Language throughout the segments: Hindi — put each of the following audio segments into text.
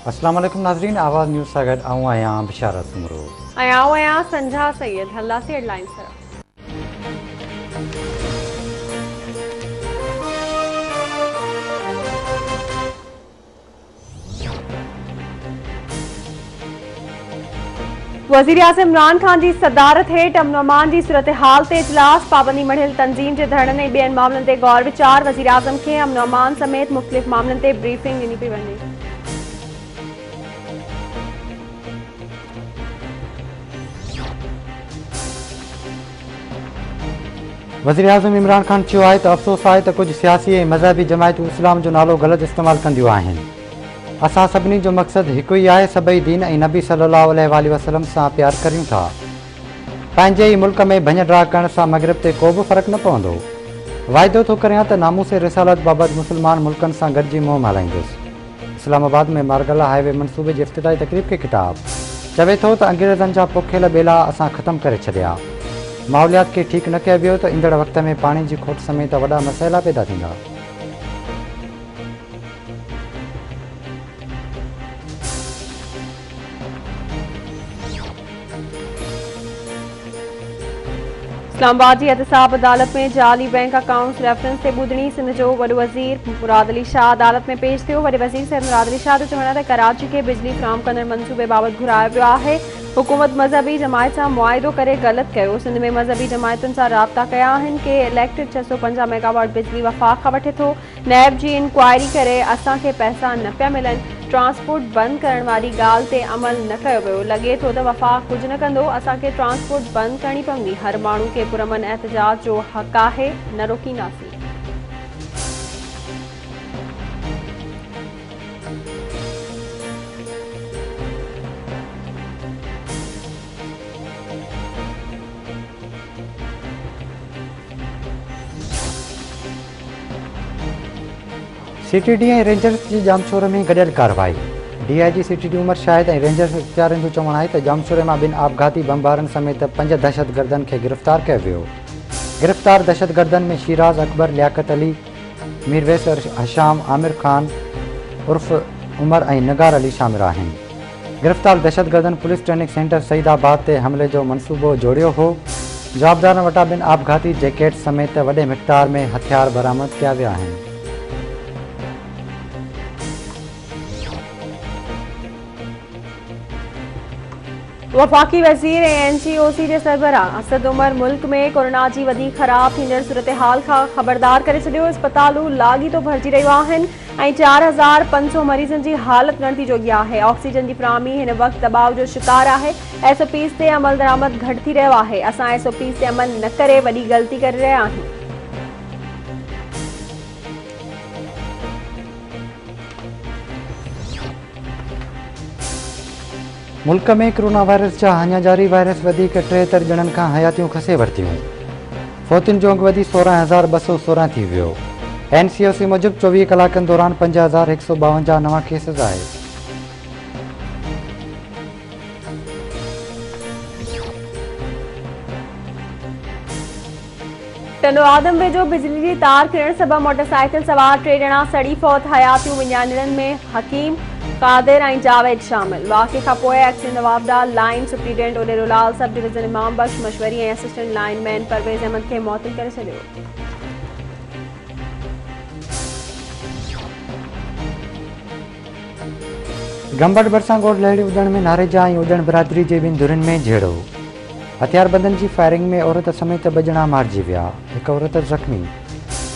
अस्सलाम वालेकुम नाज़रीन, आवाज़ न्यूज़ सां गॾु आऊं आहियां बिशारत सुमरो। संझा सैयद हल्लासी हेडलाइंस तरफ। वज़ीर आज़म इमरान खान की सदारत हेठ अमन अमान की सूरत हाल से इजलास पाबंदी मढ़ियल तंज़ीम के धरने ऐं ॿियनि मामलनि ते गौर विचार। वज़ीर आज़म के अमन अमान समेत मुख़्तलिफ़ मामलनि ते ब्रीफिंग ॾिनी पई वञे। वज़ीर आज़म इमरान खान चयो आहे त अफ़सोस आहे त कुझु सियासी ऐं मज़हबी जमायतूं इस्लाम जो नालो ग़लति इस्तेमालु कंदियूं आहिनि। असां सभिनी जो मक़सदु हिकु ई आहे, सभई दीन ऐं नबी सल्लल्लाहु अलैहि वसल्लम सां प्यार करियूं था। पंहिंजे ई मुल्क में भञ ड्रा करण सां मग़रिब ते को बि फ़र्क़ु न पवंदो। वाइदो थो करियां त नामूस रिसालत बाबति मुस्लमान मुल्कनि सां गॾिजी मुंहुं हलाईंदुसि। इस्लामाबाद में मारगला हाईवे मनसूबे जी इफ़्तिताही तक़रीब खे ख़िताब चवे थो त अंग्रेज़नि जा पोखियल ॿेला असां ख़तमु करे छॾिया। माहौलियात खे ठीकु न कयो वियो त ईंदड़ वक़्त में पाणी जी खोट समेत वॾा मसइला पैदा थींदा। इस्लामाबाद की एहतसाब अदालत में जाली बैंक अकाउंट्स रेफरेंस से ॿुधणी। सिंध जो वॾो वज़ीर मुराद अली शाह अदालत में पेश थियो। वॾे वज़ीर सैयद मुराद अली शाह जो चवण आहे त कराची के बिजली फ़राहम कंदड़ मनसूबे बाबति घुरायो वियो आहे। हुकूमत मज़हबी जमायत सां मुआहिदो करे ग़लति कयो। सिंध में मज़हबी जमायतुनि सां राब्ता कया आहिनि के इलेक्ट्रिक 650 मेगावाट बिजली वफ़ाक़ खां वठे थो। नैब जी इंक्वायरी करे असांखे पैसा न पिया मिलनि। ट्रांसपोर्ट बंदि करण वारी ॻाल्हि ते अमल न कयो वियो। लॻे थो त वफ़ाक़ कुझु न कंदो, असांखे ट्रांसपोर्ट बंदि करणी पवंदी। हर माण्हू खे पुरअमन एहतजाज जो हक़ आहे, न रोकींदासीं। CTD ऐं रेंजर्स जी जामशोरे में गॾियल कार्रवाई। DIG CTD उमर शाहिद ऐं रेंजर्स इख़्तियारनि जो चवणु आहे त जामशोरे मां 2 आपघाती बमबारनि समेत 5 दहशतगर्दनि खे गिरफ़्तार कयो वियो। गिरफ़्तार दहशतगर्दनि में शिराज अकबर, लियाकत अली, मीरवेस हशाम, आमिर खान उर्फ़ उमर ऐं निगार अली शामिल आहिनि। गिरफ़्तार दहशतगर्दनि पुलिस ट्रेनिंग सेंटर सईदाबाद ते हमले जो मनसूबो जोड़ियो हो। जवाबदारनि वटां 2 आपघाती जैकेट समेत वॾे मिक़दार में हथियार बरामद कया विया आहिनि। वफ़ाक़ी वज़ीर ऐं NCOC जे सरबराह असद उमर मुल्क में कोरोना जी वधीक ख़राब थींदड़ सूरत हाल खां ख़बरदार करे छॾियो। इस्पतालूं लाॻीतो भरिजी रहियूं आहिनि ऐं 4500 मरीज़नि जी हालत ॻणिती जोगी आहे। ऑक्सीजन जी फ़राहमी हिन वक़्तु दबाव जो शिकार आहे। SOPs ते अमल दरामद घटि थी रहियो आहे। असां SOPs ते अमल न करे वॾी ग़लती करे रहिया आहियूं। मुल्क में कोरोना वायरस जा अञा जारी वायरस वधीक 73 ॼणनि खां हयातियूं खसे वरितियूं। फौतियुनि जो अंगु वधी 16,216 थी वियो। NCOC मूजिबि 24 कलाकनि दौरान 5,152 नवां केसिस आहे। टंडो आदम वेझो बिजली जी तार किरण सबबि मोटरसाइकिल सवार 3 ॼणा सड़ी फौत। हयातियूं विञाइणनि में हकीम, कादिर ऐं जावेद शामिल। वाक़े खां पोइ एक्सीडेंट नवाबदार लाइन सुप्रीडेंट उडेरोलाल, सब डिवीज़न इमाम बख्श मशवरी ऐं असिस्टेंट लाइनमैन परवेज़ अहमद खे मुअत्तल करे छॾियो। गंबड़ भरिसां ॻोठ लहड़ी उॾण में नारेजा ऐं उॾण बिरादरी जे 2 धुरियुनि में झेड़ो। हथियारबंदनि जी फायरिंग में औरत समेत 2 ॼणा मारिजी विया। हिकु औरत ज़ख़्मी।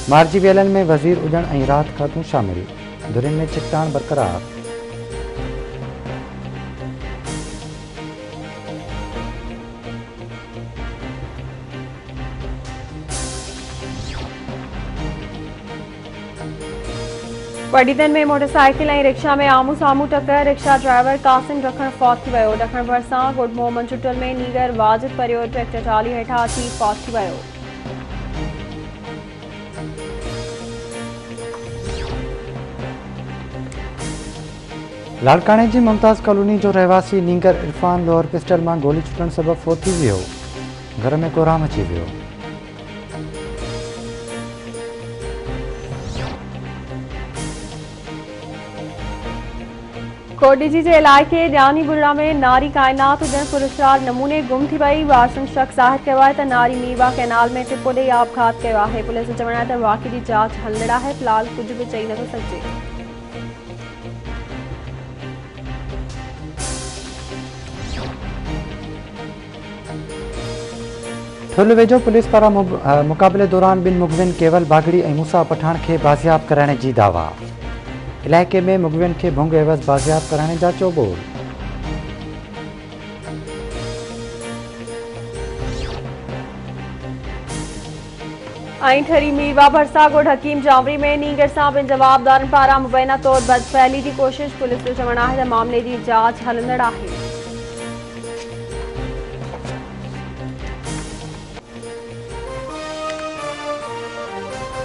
मारिजी वियलनि में वज़ीर उॾण ऐं राहत ख़ातूं शामिल। धुरियुनि में छिकताण बरक़रार। वडीदन में मोटरसाइकिल ऐं रिक्शा में आमू साम्हूं टक्कर। रिक्शा ड्राइवर कासिम ॾखण फौत थी वियो। ॾखण भरिसां गुड मोहम्मद चुटल में नीगर वाजिद परियो ट्रैक्टर ट्राली हेठां अची फौत थी वियो। लाड़काणे जी मुमताज़ कॉलोनी जो रहवासी नीगर इरफान लोअर पिस्टल मां गोली छुटण सबबि फौत थी वियो। घर में कोराम अची वियो। कोटडीजी जे इलाइक़े ॾियानी बुरड़ा में नारी काइनात हुजण पुरस्कार नमूने गुम थी वई। वारसुनि शख़्स ज़ाहिर कयो आहे त नारी मीरवा कैनाल में टिप ॾेई आपघात कयो आहे। पुलिस जो चवणु आहे त वाक़िए जी जांच हलंदड़ आहे। फ़िलहाल कुझु बि चई नथो सघिजे। ठुल वेझो पुलिस पारां मुक़ाबले दौरान ॿिनि मुग़विन केवल बागड़ी ऐं मूसा पठान खे बाज़ियाब कराइण जी दावा। इलाइक़े में मुग़विन खे भुंग एवज़ बाज़ियाब कराइण जा चोबोल। ठरी मीरवा भरसा ॻोठ हकीम जावरी में नींगर सां ॿिनि जवाबदारनि पारां मुबैना तौर बदफ़ैली जी कोशिश। पुलिस जो चवणु आहे त मामले जी जांच हलंदड़ आहे।